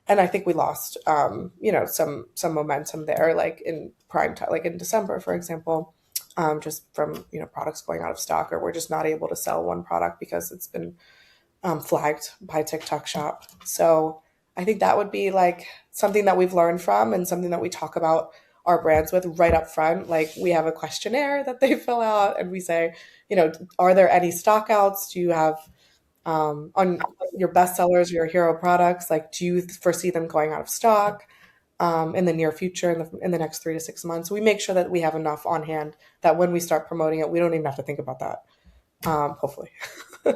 And I think we lost, some momentum there, like in prime time, like in December, for example, just from, products going out of stock, or we're just not able to sell one product because it's been flagged by TikTok Shop. So I think that would be like something that we've learned from and something that we talk about our brands with right up front. Like we have a questionnaire that they fill out and we say, are there any stockouts? Do you have on your best sellers, your hero products, like do you foresee them going out of stock in the near future, in the next 3 to 6 months? We make sure that we have enough on hand that when we start promoting it, we don't even have to think about that, hopefully,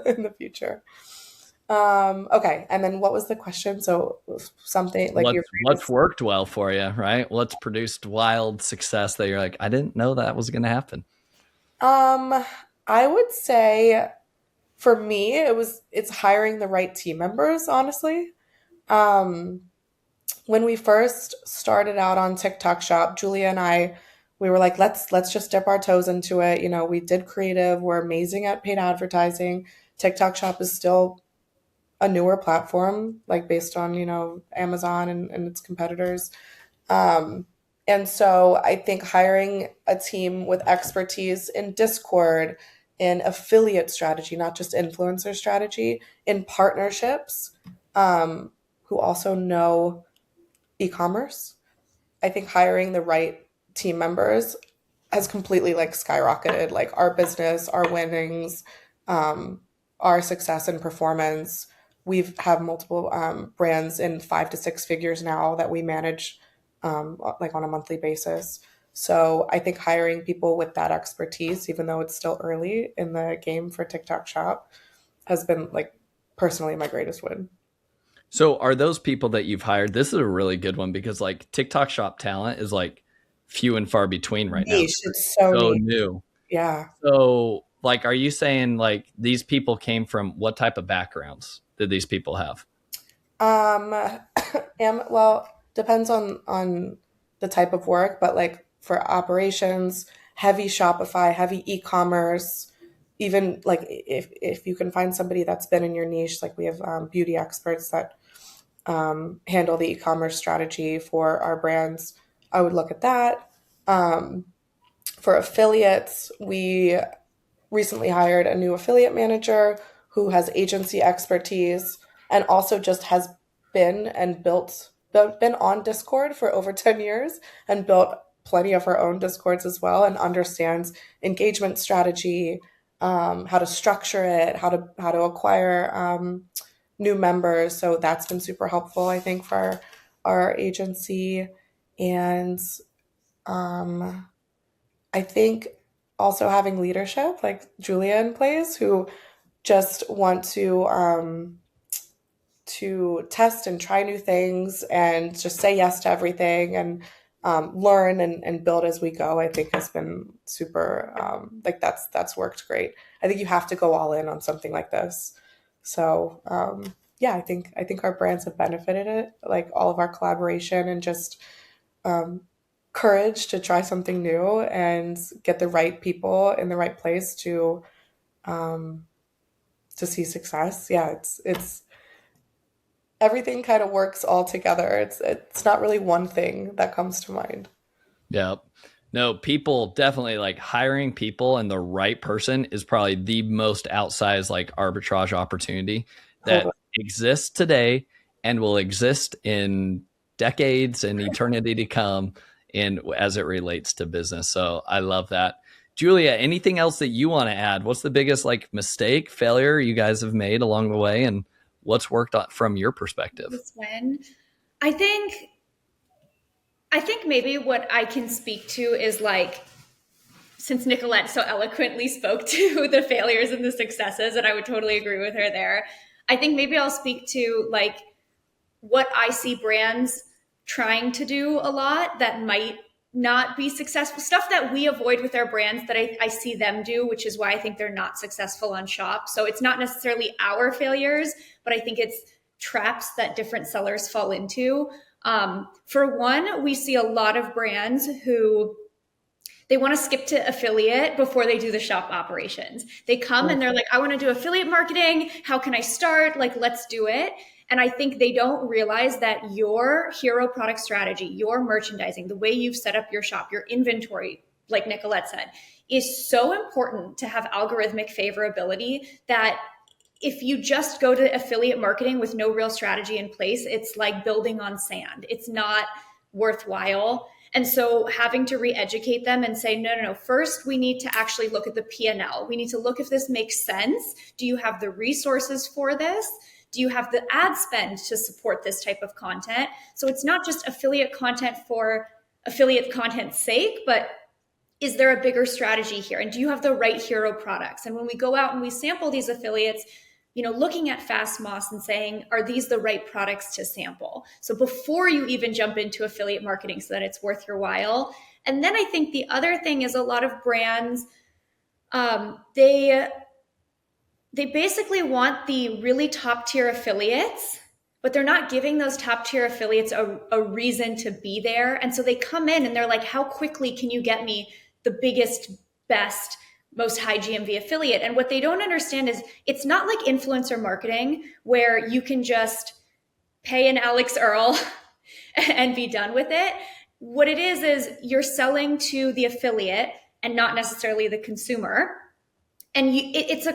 in the future. Okay. And then what was the question? So something like what's worked well for you, right? What's produced wild success that you're like, I didn't know that was going to happen. I would say for me, it's hiring the right team members, honestly. When we first started out on TikTok Shop, Julia and I, we were like, let's just dip our toes into it. We did creative. We're amazing at paid advertising. TikTok Shop is still a newer platform, like based on, Amazon and its competitors. And so I think hiring a team with expertise in Discord, in affiliate strategy, not just influencer strategy, in partnerships, who also know e-commerce. I think hiring the right team members has completely like skyrocketed like our business, our winnings, our success and performance. We've have multiple brands in 5 to 6 figures now that we manage like on a monthly basis. So I think hiring people with that expertise, even though it's still early in the game for TikTok Shop, has been like personally my greatest win. So are those people that you've hired? This is a really good one because like TikTok Shop talent is like few and far between right now. Niche. It's so So niche. new. Yeah. So like, are you saying like these people came from what type of backgrounds did these people have? Well, depends on the type of work, but like for operations, heavy Shopify, heavy e-commerce, even like if you can find somebody that's been in your niche, like we have beauty experts that handle the e-commerce strategy for our brands, I would look at that. For affiliates, we recently hired a new affiliate manager who has agency expertise and also just has been on Discord for over 10 years and built plenty of her own Discords as well, and understands engagement strategy, how to structure it, how to acquire new members. So that's been super helpful, I think, for our agency. And I think also having leadership like Julia in place, who just want to test and try new things and just say yes to everything and learn and build as we go, I think has been super like that's worked great. I think you have to go all in on something like this. So yeah, I think our brands have benefited it, like all of our collaboration and just courage to try something new and get the right people in the right place to see success. Yeah, it's everything kind of works all together. It's not really one thing that comes to mind. Yeah. No, people definitely like hiring people and the right person is probably the most outsized like arbitrage opportunity that Totally. exists today and will exist in decades and eternity to come in as it relates to business. So I love that. Julia, anything else that you want to add? What's the biggest like mistake, failure you guys have made along the way, and what's worked on from your perspective? This win. I think maybe what I can speak to is like, since Nicolette so eloquently spoke to the failures and the successes, and I would totally agree with her there. I think maybe I'll speak to like what I see brands trying to do a lot that might not be successful, stuff that we avoid with our brands that I see them do, which is why I think they're not successful on Shop. So it's not necessarily our failures, but I think it's traps that different sellers fall into. For one, we see a lot of brands who they want to skip to affiliate before they do the shop operations. They come and they're like, I want to do affiliate marketing. How can I start? Like, let's do it. And I think they don't realize that your hero product strategy, your merchandising, the way you've set up your shop, your inventory, like Nicolette said, is so important to have algorithmic favorability that if you just go to affiliate marketing with no real strategy in place, it's like building on sand. It's not worthwhile. And so having to re-educate them and say, no. First, we need to actually look at the P&L. We need to look if this makes sense. Do you have the resources for this? Do you have the ad spend to support this type of content? So it's not just affiliate content for affiliate content's sake, but is there a bigger strategy here? And do you have the right hero products? And when we go out and we sample these affiliates, looking at Fast Moss and saying, are these the right products to sample? So before you even jump into affiliate marketing so that it's worth your while. And then I think the other thing is a lot of brands, they basically want the really top tier affiliates, but they're not giving those top tier affiliates a reason to be there. And so they come in and they're like, how quickly can you get me the biggest, best, most high GMV affiliate. And what they don't understand is it's not like influencer marketing where you can just pay an Alex Earl and be done with it. What it is you're selling to the affiliate and not necessarily the consumer. And it's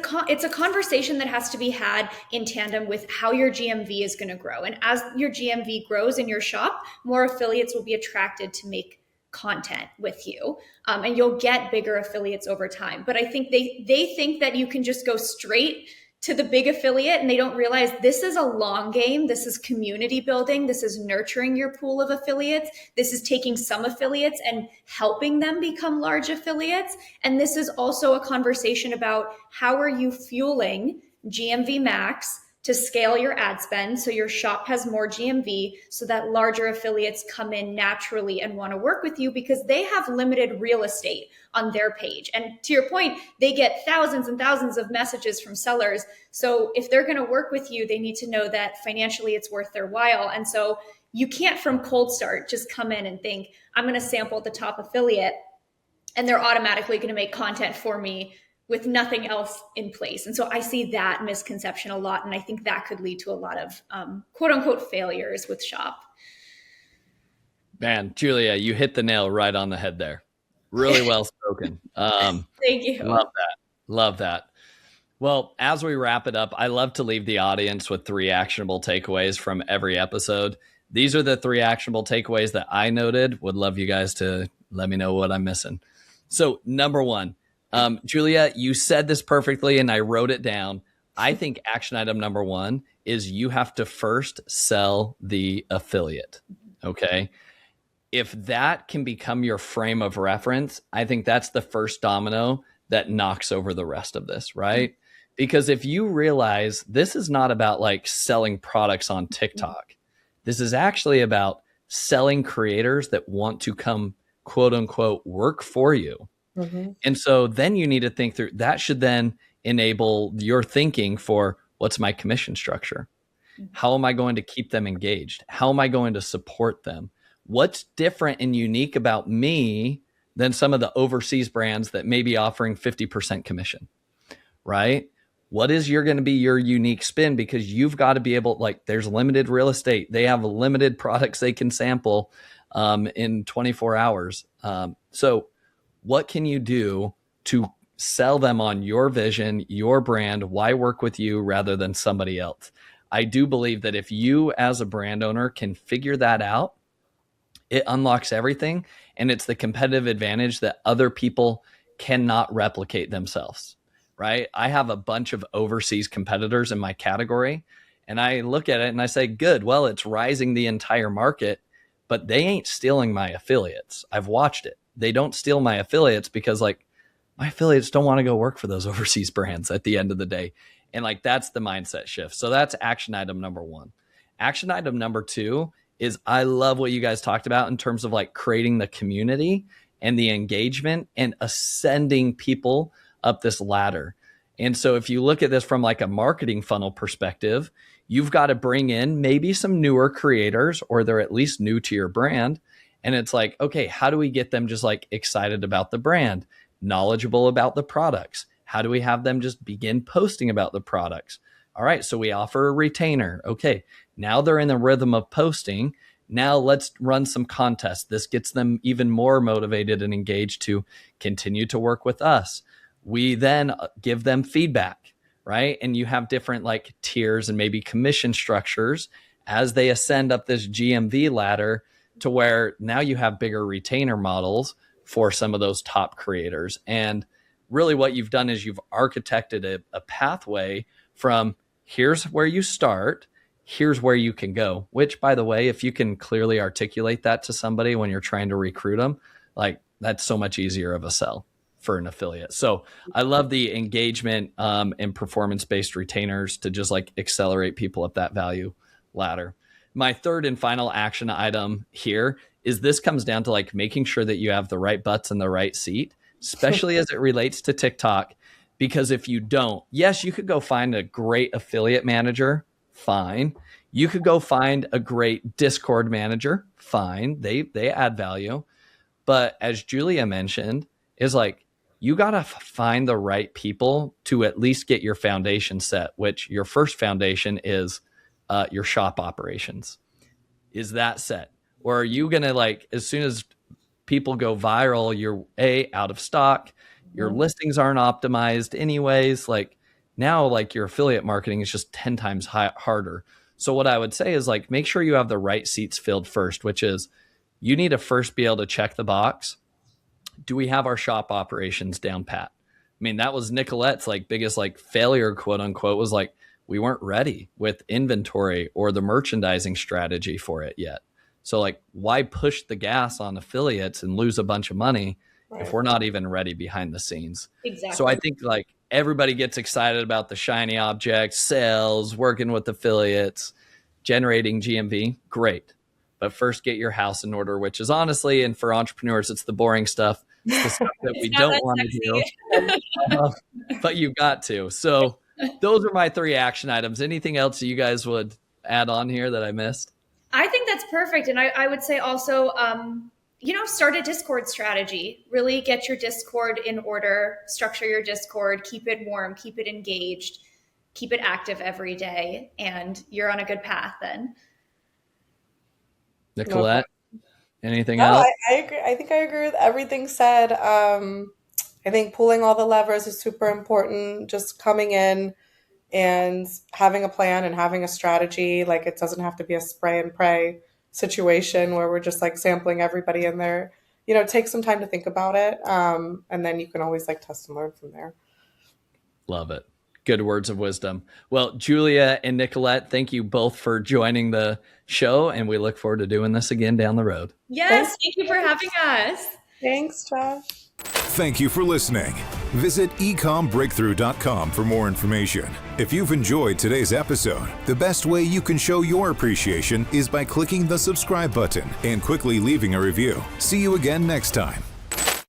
a conversation that has to be had in tandem with how your GMV is going to grow. And as your GMV grows in your shop, more affiliates will be attracted to make content with you, and you'll get bigger affiliates over time. But I think they think that you can just go straight to the big affiliate, and they don't realize this is a long game. This is community building. This is nurturing your pool of affiliates. This is taking some affiliates and helping them become large affiliates. And this is also a conversation about how are you fueling GMV max to scale your ad spend so your shop has more GMV so that larger affiliates come in naturally and want to work with you because they have limited real estate on their page. And to your point, they get thousands and thousands of messages from sellers. So if they're going to work with you, they need to know that financially it's worth their while. And so you can't from cold start just come in and think, I'm going to sample the top affiliate and they're automatically going to make content for me with nothing else in place. And so I see that misconception a lot. And I think that could lead to a lot of quote unquote failures with shop. Man, Julia, you hit the nail right on the head there. Really well spoken. Thank you. Love that. Well, as we wrap it up, I love to leave the audience with 3 actionable takeaways from every episode. These are the 3 actionable takeaways that I noted. Would love you guys to let me know what I'm missing. So number 1, Julia, you said this perfectly and I wrote it down. I think action item number 1 is you have to first sell the affiliate. Okay. If that can become your frame of reference, I think that's the first domino that knocks over the rest of this, right? Because if you realize this is not about like selling products on TikTok, this is actually about selling creators that want to come, quote unquote, work for you. Mm-hmm. And so then you need to think through that should then enable your thinking for what's my commission structure? How am I going to keep them engaged? How am I going to support them? What's different and unique about me than some of the overseas brands that may be offering 50% commission, right? What is going to be your unique spin? Because you've got to be able, like, there's limited real estate. They have limited products they can sample in 24 hours. So what can you do to sell them on your vision, your brand, why work with you rather than somebody else? I do believe that if you as a brand owner can figure that out, it unlocks everything. And it's the competitive advantage that other people cannot replicate themselves, right? I have a bunch of overseas competitors in my category, and I look at it and I say, good, well, it's rising the entire market, but they ain't stealing my affiliates. I've watched it. They don't steal my affiliates because, like, my affiliates don't want to go work for those overseas brands at the end of the day. And like, that's the mindset shift. So that's action item number 1. Action item number 2 is I love what you guys talked about in terms of like creating the community and the engagement and ascending people up this ladder. And so if you look at this from like a marketing funnel perspective, you've got to bring in maybe some newer creators, or they're at least new to your brand. And it's like, okay, how do we get them just like excited about the brand, knowledgeable about the products? How do we have them just begin posting about the products? All right, so we offer a retainer. Okay, now they're in the rhythm of posting. Now let's run some contests. This gets them even more motivated and engaged to continue to work with us. We then give them feedback, right? And you have different like tiers and maybe commission structures as they ascend up this GMV ladder to where now you have bigger retainer models for some of those top creators. And really what you've done is you've architected a pathway from here's where you start, here's where you can go, which, by the way, if you can clearly articulate that to somebody when you're trying to recruit them, like, that's so much easier of a sell for an affiliate. So I love the engagement and performance-based retainers to just like accelerate people up that value ladder. My third and final action item here is this comes down to like making sure that you have the right butts in the right seat, especially as it relates to TikTok. Because if you don't, yes, you could go find a great affiliate manager, fine. You could go find a great Discord manager, fine. They add value. But as Julia mentioned, is like, you got to find the right people to at least get your foundation set, which your first foundation is your shop operations. Is that set? Or are you going to, like, as soon as people go viral, you're out of stock, your listings aren't optimized anyways. Like now, like your affiliate marketing is just 10 times harder. So what I would say is like, make sure you have the right seats filled first, which is you need to first be able to check the box. Do we have our shop operations down pat? I mean, that was Nicolette's like biggest like failure, quote unquote, was like, we weren't ready with inventory or the merchandising strategy for it yet. So like, why push the gas on affiliates and lose a bunch of money if we're not even ready behind the scenes? Exactly. So I think like everybody gets excited about the shiny objects, sales, working with affiliates, generating GMV. Great. But first get your house in order, which is honestly, and for entrepreneurs, it's the boring stuff. It's the stuff that we don't want to do, but you've got to. So those are my 3 action items. Anything else you guys would add on here that I missed? I think that's perfect. And I would say also, start a Discord strategy. Really get your Discord in order, structure your Discord, keep it warm, keep it engaged, keep it active every day, and you're on a good path then. Nicolette, anything else? I agree. I think I agree with everything said. I think pulling all the levers is super important. Just coming in and having a plan and having a strategy. Like it doesn't have to be a spray and pray situation where we're just like sampling everybody in there. Take some time to think about it. And then you can always like test and learn from there. Love it. Good words of wisdom. Well, Julia and Nicolette, thank you both for joining the show, and we look forward to doing this again down the road. Yes, thank you for having us. Thanks, Josh. Thank you for listening. Visit ecommbreakthrough.com for more information. If you've enjoyed today's episode, the best way you can show your appreciation is by clicking the subscribe button and quickly leaving a review. See you again next time.